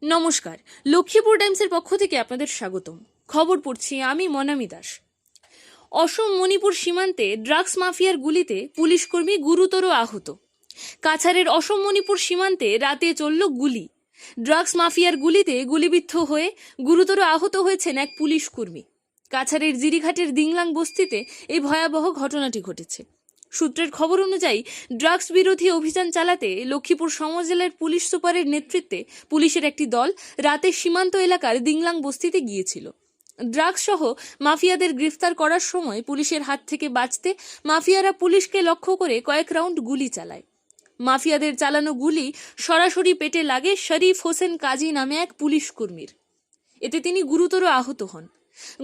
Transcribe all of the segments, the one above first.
নমস্কার, লক্ষ্মীপুর টাইমসের পক্ষ থেকে আপনাদের স্বাগতম। খবর পড়ছি আমি মনামি দাস। অসম মণিপুর সীমান্তে ড্রাগস মাফিয়ার গুলিতে পুলিশ কর্মী গুরুতর আহত। কাছাড়ের অসম মণিপুর সীমান্তে রাতে চলল গুলি। ড্রাগস মাফিয়ার গুলিতে গুলিবিদ্ধ হয়ে গুরুতর আহত হয়েছেন এক পুলিশ কর্মী। কাছাড়ের জিরিঘাটের দিংলাং বস্তিতে এই ভয়াবহ ঘটনাটি ঘটেছে। সূত্রের খবর অনুযায়ী ড্রাগস বিরোধী অভিযান চালাতে লক্ষ্মীপুর সমজেলার পুলিশ সুপারের নেতৃত্বে পুলিশের একটি দল রাতে সীমান্ত এলাকার দিংলাং বস্তিতে গিয়েছিল। ড্রাগস সহ মাফিয়াদের গ্রেফতার করার সময় পুলিশের হাত থেকে বাঁচতে মাফিয়ারা পুলিশকে লক্ষ্য করে কয়েক রাউন্ড গুলি চালায়। মাফিয়াদের চালানো গুলি সরাসরি পেটে লাগে শরীফ হোসেন কাজী নামে এক পুলিশ কর্মীর। এতে তিনি গুরুতর আহত হন।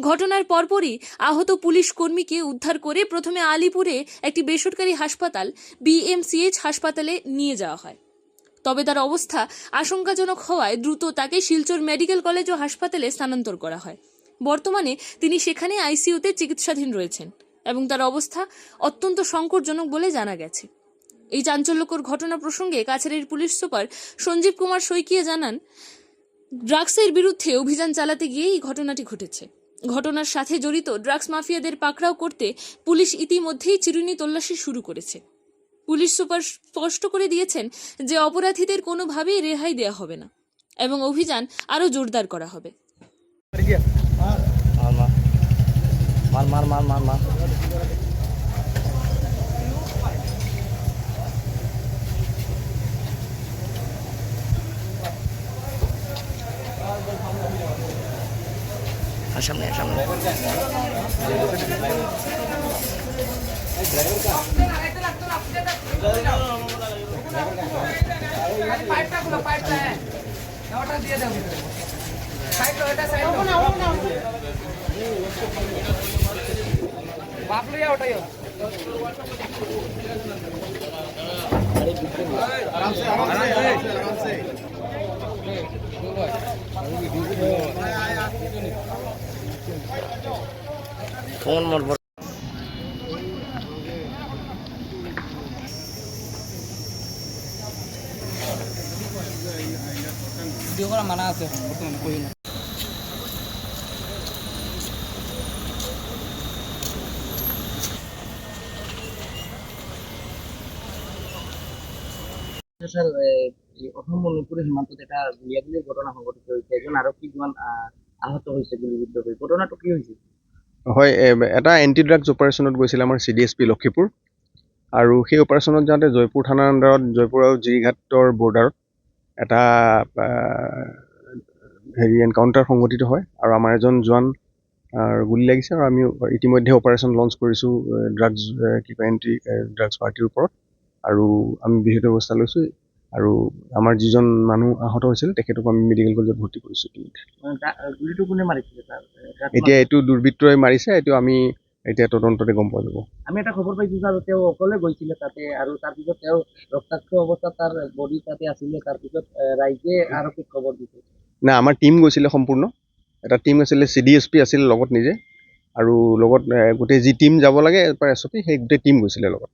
ঘটনার পরপরই আহত পুলিশ কর্মীকে উদ্ধার করে প্রথমে আলিপুরে একটি বেসরকারি হাসপাতাল BMCH হাসপাতালে নিয়ে যাওয়া হয়। তবে তার অবস্থা আশঙ্কাজনক হওয়ায় দ্রুত তাকে শিলচর মেডিকেল কলেজ ও হাসপাতালে স্থানান্তর করা হয়। বর্তমানে তিনি সেখানে ICUতে চিকিৎসাধীন রয়েছেন এবং তার অবস্থা অত্যন্ত সংকটজনক বলে জানা গেছে। এই চাঞ্চল্যকর ঘটনা প্রসঙ্গে কাছাড়ের পুলিশ সুপার সঞ্জীব কুমার শইকিয়া জানান, ড্রাগসের বিরুদ্ধে অভিযান চালাতে গিয়ে এই ঘটনাটি ঘটেছে। ঘটনার সাথে জড়িত ড্রাগস মাফিয়াদের পাকড়াও করতে পুলিশ ইতিমধ্যেই চিরুনি তল্লাশি শুরু করেছে। পুলিশ সুপার স্পষ্ট করে দিয়েছেন যে অপরাধীদের কোনোভাবেই রেহাই দেওয়া হবে না এবং অভিযান আরও জোরদার করা হবে। সামনে সামনে ফোন মারব। ভিডিও করা মানা আছে বর্তমানে, কই না। স্যার, অসম মণিপুরের সীমান্তত এটা গুলিয়াগুলির ঘটনা সংঘটিত হয়েছে। এজন আরক্ষী জোৱান আহত হয়েছে গুলিবিদ্ধ হয়ে। ঘটনাটো কি হয়েছে? হয়, এটা এণ্টি ড্ৰাগছ অপাৰেশ্যনত গৈছিলে আমাৰ CDSP লক্ষীপুৰ, আৰু সেই অপাৰেশ্যনত যাওঁতে জয়পুৰ থানাৰ আণ্ডাৰত জয়পুৰ আৰু জিৰিঘাটৰ বৰ্ডাৰত এটা এনকাউণ্টাৰ সংঘটিত হয় আৰু আমাৰ এজন জোৱান গুলি লাগিছে। আৰু আমি ইতিমধ্যে অপাৰেশ্যন লঞ্চ কৰিছোঁ ড্ৰাগছ এণ্টি ড্ৰাগছ পাৰ্টিৰ ওপৰত, আৰু আমি বিহিত ব্যৱস্থা লৈছোঁ। আৰু আমাৰ যিজন মানুহ আহত হৈছিল তেখেতক আমি মেডিকেল কলেজত ভৰ্তি কৰিছোঁ। গুলিটো কোনে মাৰিছিলে স্যার? এতিয়া এইটো দুৰ্বৃত্তই মাৰিছে, এইটো আমি এতিয়া তদন্ততে গম পোৱা যাব। আমি এটা খবৰ পাইছোঁ স্যার, তেওঁ অকলে গৈছিলে তাতে, আৰু তাৰপিছত তেওঁ ৰক্তাক্ত অৱস্থাত তাৰ বডি তাতে আছিলে। তাৰপিছত ৰাইজে আৰক্ষীক খবৰ দিছে। না, আমাৰ টিম গৈছিলে সম্পূৰ্ণ। এটা টিম আছিলে, CDSP আছিল লগত নিজে, আৰু লগত গোটেই যি টিম যাব লাগে SOP, সেই গোটেই টিম গৈছিলে লগত।